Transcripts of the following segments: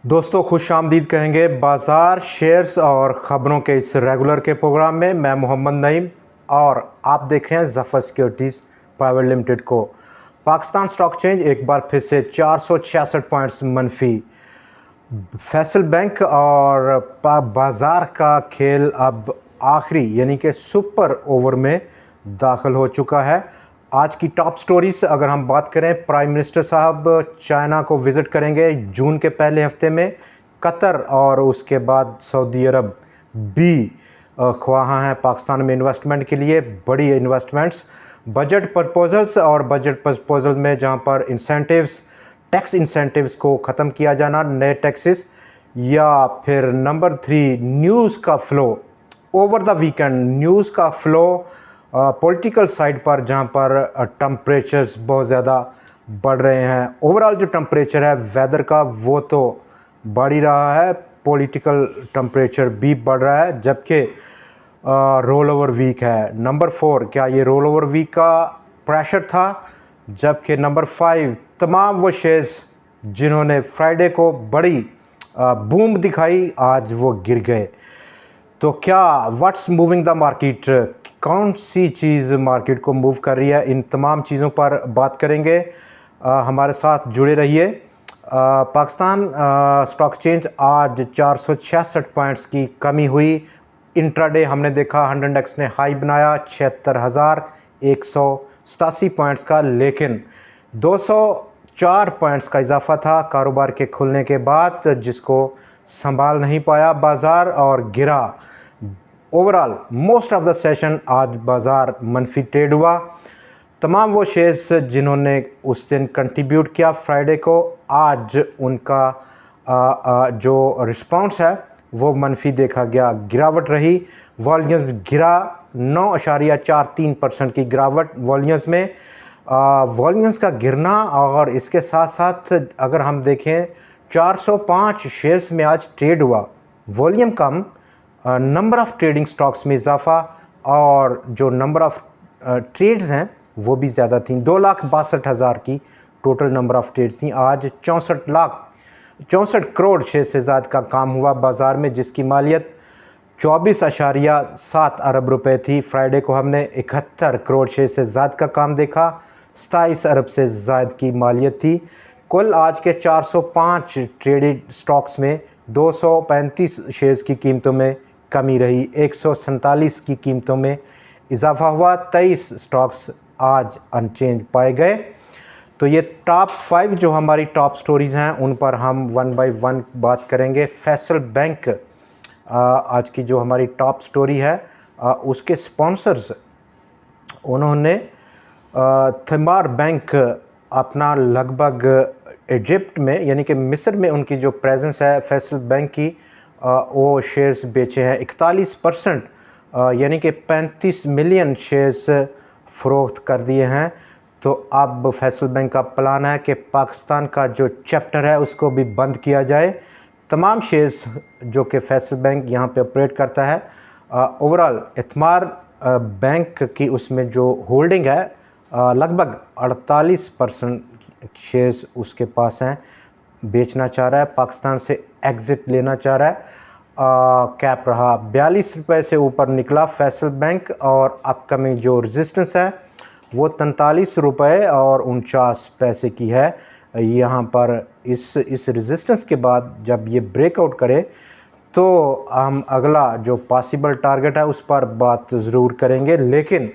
दोस्तों खुश आमदीद कहेंगे बाज़ार शेयर्स और ख़बरों के इस रेगुलर के प्रोग्राम में। मैं मोहम्मद नईम और आप देख रहे हैं ज़फ़र सिक्योरिटीज़ प्राइवेट लिमिटेड को। पाकिस्तान स्टॉक एक्सचेंज एक बार फिर से 466 पॉइंट्स मनफी। फैसल बैंक और बाज़ार का खेल अब आखिरी यानी कि सुपर ओवर में दाखिल हो चुका है। आज की टॉप स्टोरीज अगर हम बात करें, प्राइम मिनिस्टर साहब चाइना को विज़िट करेंगे जून के पहले हफ्ते में। कतर और उसके बाद सऊदी अरब भी ख्वाह हैं पाकिस्तान में इन्वेस्टमेंट के लिए, बड़ी इन्वेस्टमेंट्स। बजट प्रपोजल्स और बजट प्रपोजल में जहां पर इंसेंटिव्स, टैक्स इंसेंटिव्स को ख़त्म किया जाना, नए टैक्सेस, या फिर नंबर 3 न्यूज़ का flow. Over the weekend news का फ़्लो पॉलिटिकल साइड पर जहां पर टेम्परेचर्स बहुत ज़्यादा बढ़ रहे हैं। ओवरऑल जो टेम्परेचर है वेदर का वो तो बढ़ ही रहा है, पॉलिटिकल टेम्परेचर भी बढ़ रहा है, जबकि रोल ओवर वीक है। नंबर 4 क्या ये रोल ओवर वीक का प्रेशर था, जबकि नंबर 5 तमाम वो शेयर्स जिन्होंने फ्राइडे को बड़ी बूम दिखाई आज वो गिर गए। तो क्या व्हाट्स मूविंग द मार्केट, कौन सी चीज़ मार्केट को मूव कर रही है, इन तमाम चीज़ों पर बात करेंगे। हमारे साथ जुड़े रहिए। पाकिस्तान स्टॉक एक्सचेंज आज 466 पॉइंट्स की कमी हुई। इंट्राडे हमने देखा 100 इंडेक्स ने हाई बनाया 76,187 पॉइंट्स का, लेकिन 204 पॉइंट्स का इजाफा था कारोबार के खुलने के बाद, जिसको संभाल नहीं पाया बाज़ार और गिरा। Overall most of the session आज बाज़ार मनफी ट्रेड हुआ। तमाम वो शेयर्स जिन्होंने उस दिन कंट्रीब्यूट किया फ्राइडे को, आज उनका जो रिस्पांस है वो मनफी देखा गया, गिरावट रही। वॉल्यूम्स गिरा 9.43% की गिरावट वॉल्यूम्स में। वॉल्यूम्स का गिरना और इसके साथ साथ अगर हम देखें 405 शेयर्स में आज ट्रेड हुआ, volume come, number of trading stocks में इजाफा, और जो नंबर ऑफ़ ट्रेड्स हैं वो भी ज़्यादा थी। 2,62,000 की टोटल नंबर ऑफ़ ट्रेड्स थी। आज 64 करोड़ शेयर से ज़्यादा का काम हुआ बाज़ार में, जिसकी मालियत 24.7 अरब रुपए थी। फ्राइडे को हमने 71 करोड़ शेयर से ज़्यादा का काम देखा, 27 अरब से ज़्यादा की मालियत थी। कुल आज के 405 ट्रेडेड स्टॉक्स में 235 शेयर्स की कीमतों में कमी रही, 147 की कीमतों में इजाफा हुआ, 23 स्टॉक्स आज अनचेंज पाए गए। तो ये टॉप 5 जो हमारी टॉप स्टोरीज़ हैं उन पर हम वन बाय वन बात करेंगे। फैसल बैंक आज की जो हमारी टॉप स्टोरी है, उसके स्पॉन्सर्स उन्होंने थिमार बैंक अपना लगभग इजिप्ट में यानी कि मिस्र में उनकी जो प्रेजेंस है फैसल बैंक की, वो शेयर्स बेचे हैं 41%, यानी कि 35 मिलियन शेयर्स फ़रोख्त कर दिए हैं। तो अब फैसल बैंक का प्लान है कि पाकिस्तान का जो चैप्टर है उसको भी बंद किया जाए। तमाम शेयर्स जो कि फैसल बैंक यहाँ पे ऑपरेट करता है, ओवरऑल इतमार बैंक की उसमें जो होल्डिंग है लगभग 48% शेयर्स उसके पास हैं, बेचना चाह रहा है, पाकिस्तान से एग्ज़िट लेना चाह रहा है। कैप रहा 42 रुपये से ऊपर निकला फैसल बैंक, और अपकमिंग जो रेजिस्टेंस है वो 43 रुपये और 49 पैसे की है। यहाँ पर इस रेजिस्टेंस के बाद जब ये ब्रेकआउट करे तो हम अगला जो पॉसिबल टारगेट है उस पर बात ज़रूर करेंगे। लेकिन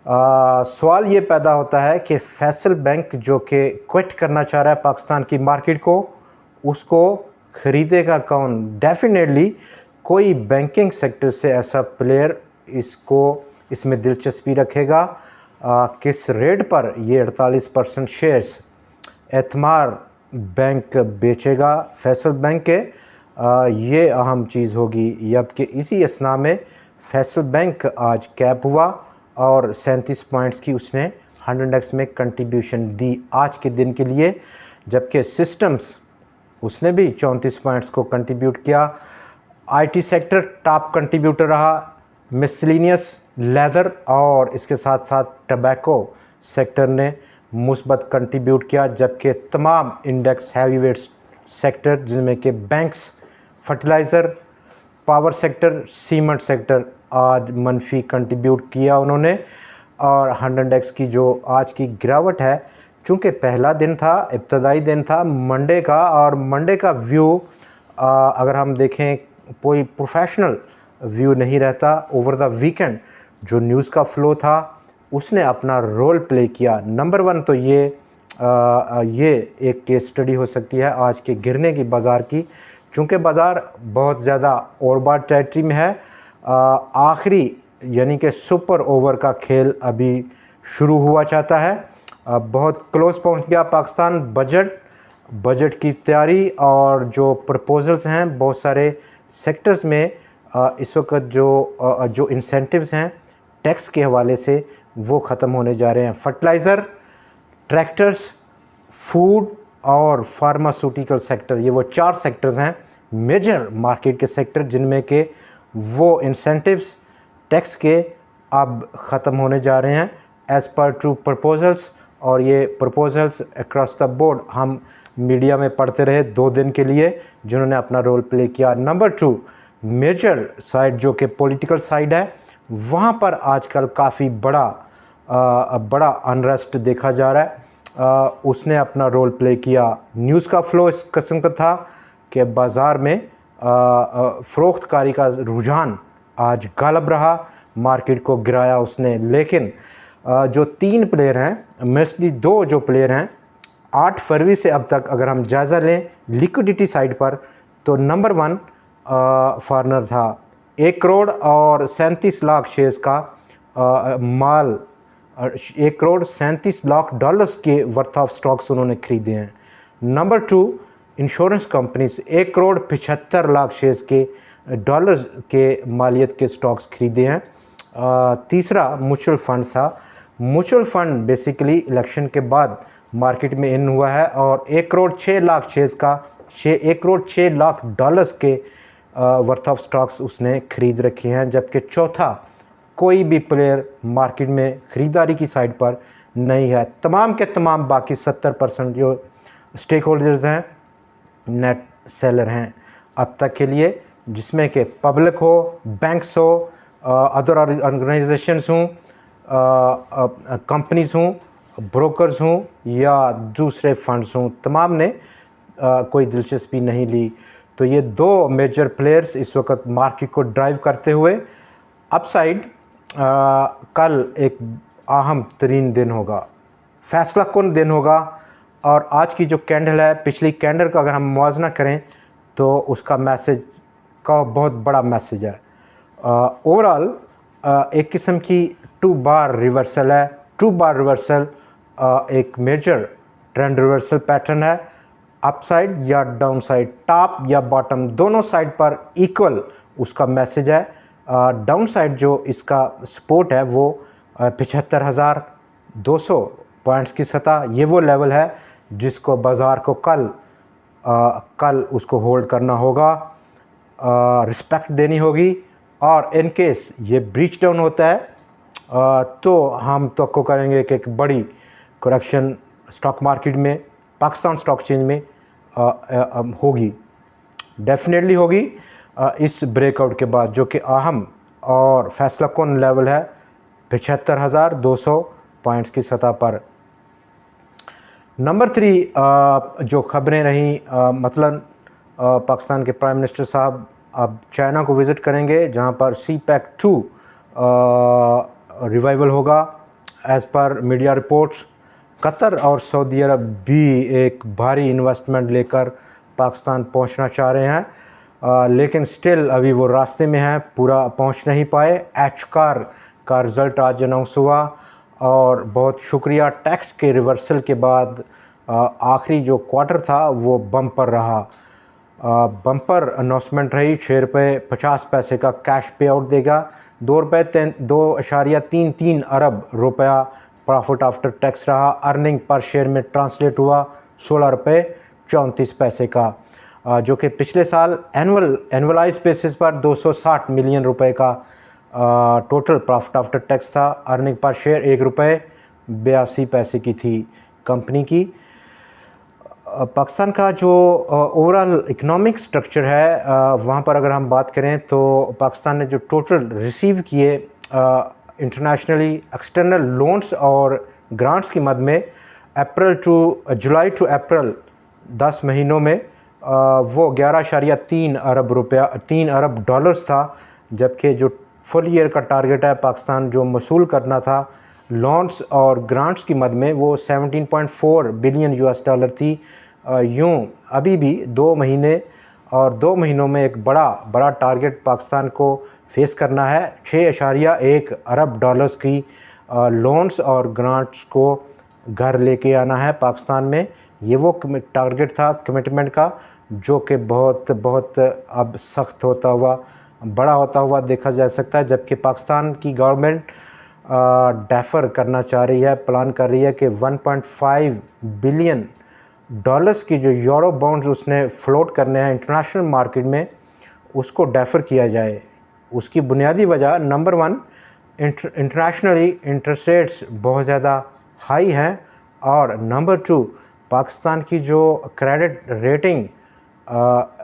सवाल ये पैदा होता है कि फैसल बैंक जो कि क्विट करना चाह रहा है पाकिस्तान की मार्केट को, उसको ख़रीदेगा कौन? डेफिनेटली कोई बैंकिंग सेक्टर से ऐसा प्लेयर इसमें दिलचस्पी रखेगा। किस रेट पर ये 48% शेयर्स एतमार बैंक बेचेगा फैसल बैंक के, ये अहम चीज़ होगी। जबकि इसी असना में फैसल बैंक आज कैप हुआ और 37 पॉइंट्स की उसने 100 इंडेक्स में कंट्रीब्यूशन दी आज के दिन के लिए, जबकि सिस्टम्स उसने भी 34 पॉइंट्स को कंट्रीब्यूट किया। आईटी सेक्टर टॉप कंट्रीब्यूटर रहा, मिसलिनियस, लेदर और इसके साथ साथ टबैको सेक्टर ने मुस्बत कंट्रीब्यूट किया, जबकि तमाम इंडेक्स हैवी वेट्स सेक्टर जिनमें कि banks, fertiliser, power sector, cement sector आज मनफी कंट्रीब्यूट किया उन्होंने। और 100 की जो आज की गिरावट है, चूँकि पहला दिन था, इब्तदाई दिन था मंडे का, और मंडे का व्यू अगर हम देखें कोई प्रोफेशनल व्यू नहीं रहता। ओवर द वीकेंड जो न्यूज़ का फ़्लो था उसने अपना रोल प्ले किया। नंबर 1 तो ये एक केस स्टडी हो सकती है आज के गिरने की बाज़ार की, चूँकि बाज़ार बहुत ज़्यादा ओवरबॉट टेरिटरी में है। आखिरी यानी कि सुपर ओवर का खेल अभी शुरू हुआ चाहता है। बहुत क्लोज पहुंच गया पाकिस्तान। बजट की तैयारी और जो प्रपोजल्स हैं बहुत सारे सेक्टर्स में इस वक्त जो इंसेंटिव्स हैं टैक्स के हवाले से वो ख़त्म होने जा रहे हैं। फर्टिलाइज़र, ट्रैक्टर्स, फूड और फार्मास्यूटिकल सेक्टर, ये वो 4 सेक्टर्स हैं मेजर मार्केट के सेक्टर जिनमें के वो इंसेंटिव्स टैक्स के अब ख़त्म होने जा रहे हैं एज़ पर ट्रू प्रपोजल्स। और ये प्रपोजल्स अक्रॉस द बोर्ड हम मीडिया में पढ़ते रहे 2 दिन के लिए, जिन्होंने अपना रोल प्ले किया। नंबर 2 मेजर साइड जो कि पॉलिटिकल साइड है, वहाँ पर आजकल काफ़ी बड़ा अनरेस्ट देखा जा रहा है। उसने अपना रोल प्ले किया। न्यूज़ का फ़्लो इस किस्म का था कि बाज़ार में फ़रोख्तकारी का रुझान आज गालिब रहा, मार्केट को गिराया उसने। लेकिन जो 3 प्लेयर हैं, मोस्टली 2 जो प्लेयर हैं, 8 फरवरी से अब तक अगर हम जायज़ा लें लिक्विडिटी साइड पर, तो नंबर 1 फॉरनर था। 1 करोड़ और 37 लाख शेयर्स का माल, 1 करोड़ 37 लाख डॉलर्स के वर्थ ऑफ स्टॉक्स उन्होंने ख़रीदे हैं। Number 2 insurance companies 1 crore 75 lakh shares के डॉलर्स के मालियत के स्टॉक्स ख़रीदे हैं। तीसरा म्यूचुअल फंड था। म्यूचुअल फंड बेसिकली इलेक्शन के बाद मार्केट में इन हुआ है और 1 करोड़ 6 लाख शेयर्स का 1 करोड़ 6 लाख डॉलर्स के वर्थ ऑफ स्टॉक्स उसने ख़रीद रखे हैं। जबकि चौथा कोई भी प्लेयर मार्केट में ख़रीदारी की साइड पर नहीं है। तमाम के तमाम बाकी 70% जो स्टेक होल्डर्स हैं नेट सेलर हैं अब तक के लिए, जिसमें कि पब्लिक हो, बैंक्स हो, अदर ऑर्गेनाइजेशंस हों, कंपनीज हों, ब्रोकर्स हों या दूसरे फंड्स हों, तमाम ने कोई दिलचस्पी नहीं ली। तो ये 2 मेजर प्लेयर्स इस वक्त मार्केट को ड्राइव करते हुए अपसाइड। कल एक अहम तरीन दिन होगा, फैसला कुन दिन होगा। और आज की जो कैंडल है, पिछली कैंडल का अगर हम मुआवजना करें तो उसका मैसेज का बहुत बड़ा मैसेज है। ओवरऑल एक किस्म की 2 बार रिवर्सल है। 2 बार रिवर्सल एक मेजर ट्रेंड रिवर्सल पैटर्न है। अपसाइड या डाउन साइड, टॉप या बॉटम, दोनों साइड पर इक्वल उसका मैसेज है। डाउन साइड जो इसका सपोर्ट है वो 75,200 पॉइंट्स की सतह, ये वो लेवल है जिसको बाज़ार को कल उसको होल्ड करना होगा, रिस्पेक्ट देनी होगी। और इन केस ये ब्रीच डाउन होता है तो हम तवक्को करेंगे कि एक बड़ी करेक्शन स्टॉक मार्केट में, पाकिस्तान स्टॉक एक्सचेंज में होगी, डेफिनेटली होगी इस ब्रेकआउट के बाद, जो कि अहम और फैसला कुन लेवल है 75,200 पॉइंट्स की सतह पर। नंबर 3 जो ख़बरें रहीं, मतलब पाकिस्तान के प्राइम मिनिस्टर साहब अब चाइना को विज़िट करेंगे, जहां पर CPEC-2 रिवाइवल होगा as per media reports. Qatar और सऊदी अरब भी एक भारी इन्वेस्टमेंट लेकर पाकिस्तान पहुंचना चाह रहे हैं, लेकिन स्टिल अभी वो रास्ते में हैं, पूरा पहुंच नहीं पाए। एचकार का रिज़ल्ट आज अनाउंस हुआ और बहुत शुक्रिया, टैक्स के रिवर्सल के बाद आखिरी जो क्वार्टर था वो बम्पर रहा। बम्पर अनाउंसमेंट रही, 6 रुपये 50 पैसे का कैश पे आउट देगा, 2.33 अरब रुपया प्रॉफिट आफ्टर टैक्स रहा। अर्निंग पर शेयर में ट्रांसलेट हुआ 16 रुपये 34 पैसे का, जो कि पिछले साल एनुअलाइज बेसिस पर 260 मिलियन रुपए का टोटल प्रॉफिट आफ्टर टैक्स था। अर्निंग पर शेयर 1 रुपये 82 पैसे की थी कंपनी की। पाकिस्तान का जो ओवरऑल इकोनॉमिक स्ट्रक्चर है, वहाँ पर अगर हम बात करें तो पाकिस्तान ने जो टोटल रिसीव किए इंटरनेशनली एक्सटर्नल लोन्स और ग्रांट्स की मद में जुलाई टू अप्रैल 10 महीनों में वो 11.3 अरब रुपया 3 अरब डॉलर्स था, जबकि जो फुल ईयर का टारगेट है पाकिस्तान जो वसूल करना था लोन्स और ग्रांट्स की मद में वो 17.4 बिलियन यूएस डॉलर थी। यूँ अभी भी 2 महीने और 2 महीनों में एक बड़ा टारगेट पाकिस्तान को फेस करना है। 6.1 अरब डॉलर्स की लोन्स और ग्रांट्स को घर लेके आना है पाकिस्तान में। ये वो टारगेट था कमिटमेंट का, जो कि बहुत अब सख्त होता हुआ बड़ा होता हुआ देखा जा सकता है, जबकि पाकिस्तान की गवर्नमेंट डेफर करना चाह रही है, प्लान कर रही है कि 1.5 बिलियन डॉलर्स की जो यूरो बॉन्ड्स उसने फ्लोट करने हैं इंटरनेशनल मार्केट में, उसको डेफर किया जाए। उसकी बुनियादी वजह नंबर 1 इंटरनेशनली इंटरेस्ट रेट्स बहुत ज़्यादा हाई हैं, और नंबर 2 पाकिस्तान की जो क्रेडिट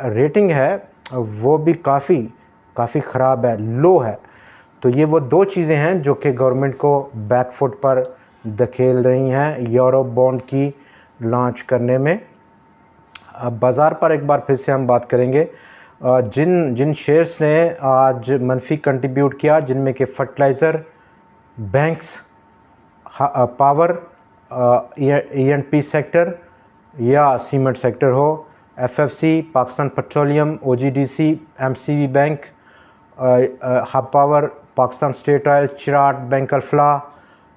रेटिंग है वो भी काफ़ी ख़राब है, लो है। तो ये वो 2 चीज़ें हैं जो कि गवर्नमेंट को बैकफुट पर धकेल रही हैं यूरो बॉन्ड की लॉन्च करने में। अब बाज़ार पर एक बार फिर से हम बात करेंगे। जिन शेयर्स ने आज मनफी कंट्रीब्यूट किया, जिनमें कि fertiliser, banks, power, E&P sector या सीमेंट सेक्टर हो, FFC, Pakistan petroleum, OGDC, MCB bank, hub power, Pakistan state oil, Cherat, bank Alfalah,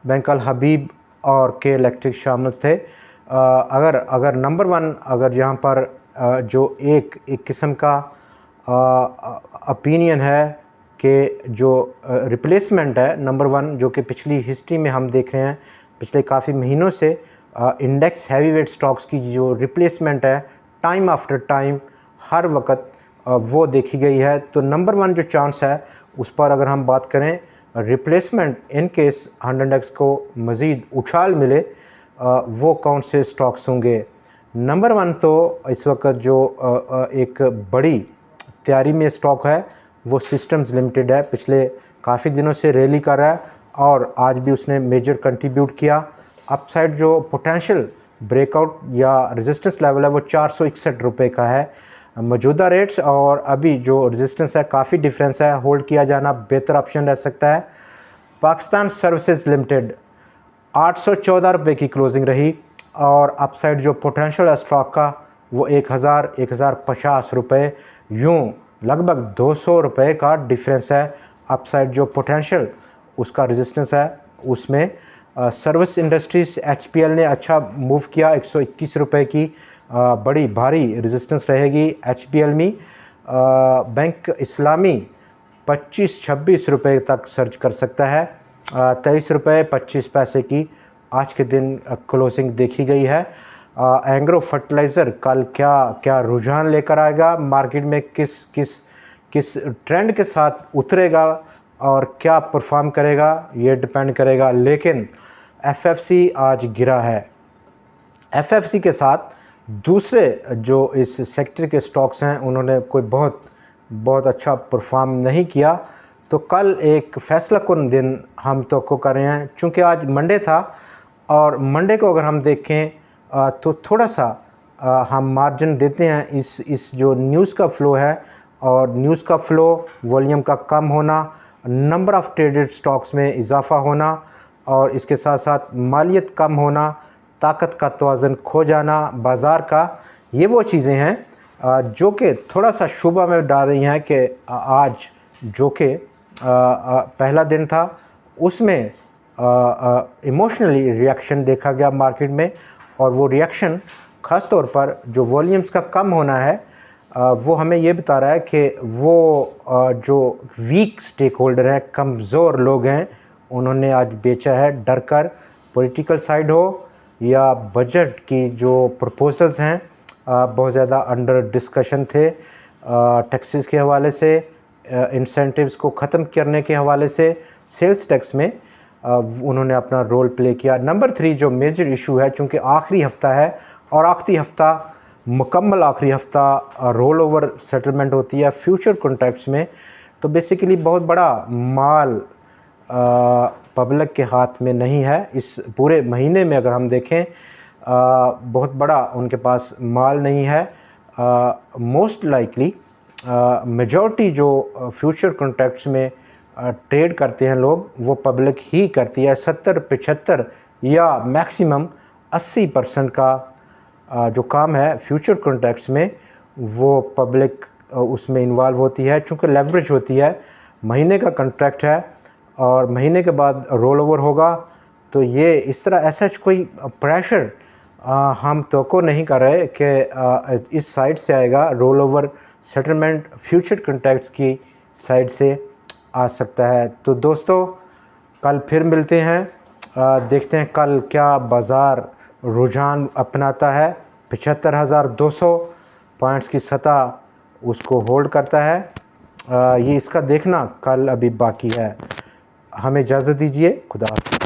bank Al Habib और के इलेक्ट्रिक शामिल थे। अगर नंबर 1 अगर यहाँ पर जो एक किस्म का ओपिनियन है कि जो रिप्लेसमेंट है नंबर 1, जो कि पिछली हिस्ट्री में हम देख रहे हैं पिछले काफ़ी महीनों से, इंडेक्स हैवीवेट स्टॉक्स की जो रिप्लेसमेंट है टाइम आफ्टर टाइम हर वक्त वो देखी गई है। तो नंबर 1 जो चांस है उस पर अगर हम बात करें रिप्लेसमेंट इन केस 100 इंडेक्स को मज़ीद उछाल मिले, वो कौन से स्टॉक्स होंगे। नंबर 1 तो इस वक्त जो एक बड़ी तैयारी में स्टॉक है वो सिस्टम्स लिमिटेड है। पिछले काफ़ी दिनों से रैली कर रहा है और आज भी उसने मेजर कंट्रीब्यूट किया। अपसाइड जो पोटेंशियल ब्रेकआउट या रेजिस्टेंस लेवल है वो 461 रुपये का है मौजूदा रेट्स, और अभी जो रेजिस्टेंस है काफ़ी डिफरेंस है, होल्ड किया जाना बेहतर ऑप्शन रह सकता है। पाकिस्तान सर्विसेज लिमिटेड 814 रुपये की क्लोजिंग रही, और अपसाइड जो पोटेंशियल है स्टॉक का वो 1050 रुपये, यूँ लगभग 200 रुपये का डिफरेंस है। अपसाइड जो पोटेंशियल उसका रेजिस्टेंस है उसमें सर्विस इंडस्ट्रीज HPL ने अच्छा मूव किया, 121 रुपये की बड़ी भारी रेजिस्टेंस रहेगी HPL में। बैंक इस्लामी 25-26 रुपये तक सर्च कर सकता है। 23 रुपये 25 पैसे की आज के दिन क्लोजिंग देखी गई है। एंग्रो फर्टिलाइज़र कल क्या रुझान लेकर आएगा मार्केट में, किस ट्रेंड के साथ उतरेगा और क्या परफॉर्म करेगा, ये डिपेंड करेगा। लेकिन FFC आज गिरा है। FFC के साथ दूसरे जो इस सेक्टर के स्टॉक्स हैं उन्होंने कोई बहुत अच्छा परफॉर्म नहीं किया। तो कल एक फैसला कुन दिन हम तो कर रहे हैं, चूँकि आज मंडे था, और मंडे को अगर हम देखें तो थोड़ा सा हम मार्जिन देते हैं इस जो न्यूज़ का फ़्लो है, और न्यूज़ का फ़्लो वॉल्यूम का कम होना, नंबर ऑफ़ ट्रेडेड स्टॉक्स में इजाफ़ा होना, और इसके साथ साथ मालियत कम होना, ताकत का तवाज़ुन खो जाना बाज़ार का, ये वो चीज़ें हैं जो कि थोड़ा सा शुबा में डाल रही हैं कि आज जो कि पहला दिन था उसमें इमोशनली रिएक्शन देखा गया मार्केट में, और वो रिएक्शन ख़ास तौर पर जो वॉल्यूम्स का कम होना है वो हमें ये बता रहा है कि वो जो वीक स्टेक होल्डर हैं, कमज़ोर लोग हैं, उन्होंने आज बेचा है डर कर। पॉलिटिकल साइड हो या बजट की जो प्रपोजल्स हैं बहुत ज़्यादा अंडर डिस्कशन थे, टैक्सेस के हवाले से, इंसेंटिव्स को ख़त्म करने के हवाले से, सेल्स टैक्स में उन्होंने अपना रोल प्ले किया। नंबर 3 जो मेजर इशू है, चूँकि आखिरी हफ्ता है और आखिरी हफ़्ता मुकम्मल आखिरी हफ़्ता रोल ओवर सेटलमेंट होती है फ्यूचर कॉन्ट्रैक्ट्स में। तो बेसिकली बहुत बड़ा माल पब्लिक के हाथ में नहीं है। इस पूरे महीने में अगर हम देखें बहुत बड़ा उनके पास माल नहीं है। मोस्ट लाइकली मेजॉरिटी जो फ्यूचर कॉन्ट्रैक्ट्स में ट्रेड करते हैं लोग वो पब्लिक ही करती है। 70-75 या मैक्सिमम 80% का जो काम है फ्यूचर कॉन्ट्रैक्ट्स में वो पब्लिक उसमें इन्वॉल्व होती है। चूँकि लेवरेज होती है, महीने का कॉन्ट्रैक्ट है और महीने के बाद रोल ओवर होगा, तो ये इस तरह ऐसा कोई प्रेशर हम तो नहीं कर रहे कि इस साइड से आएगा। Roll over settlement future contracts की साइड से आ सकता है। तो दोस्तों कल फिर मिलते हैं, देखते हैं कल क्या बाज़ार रुझान अपनाता है। 75,200 पॉइंट्स की सतह उसको होल्ड करता है। ये इसका देखना कल अभी बाकी है। हमें इजाज़त दीजिए, खुदा हाफ़िज़।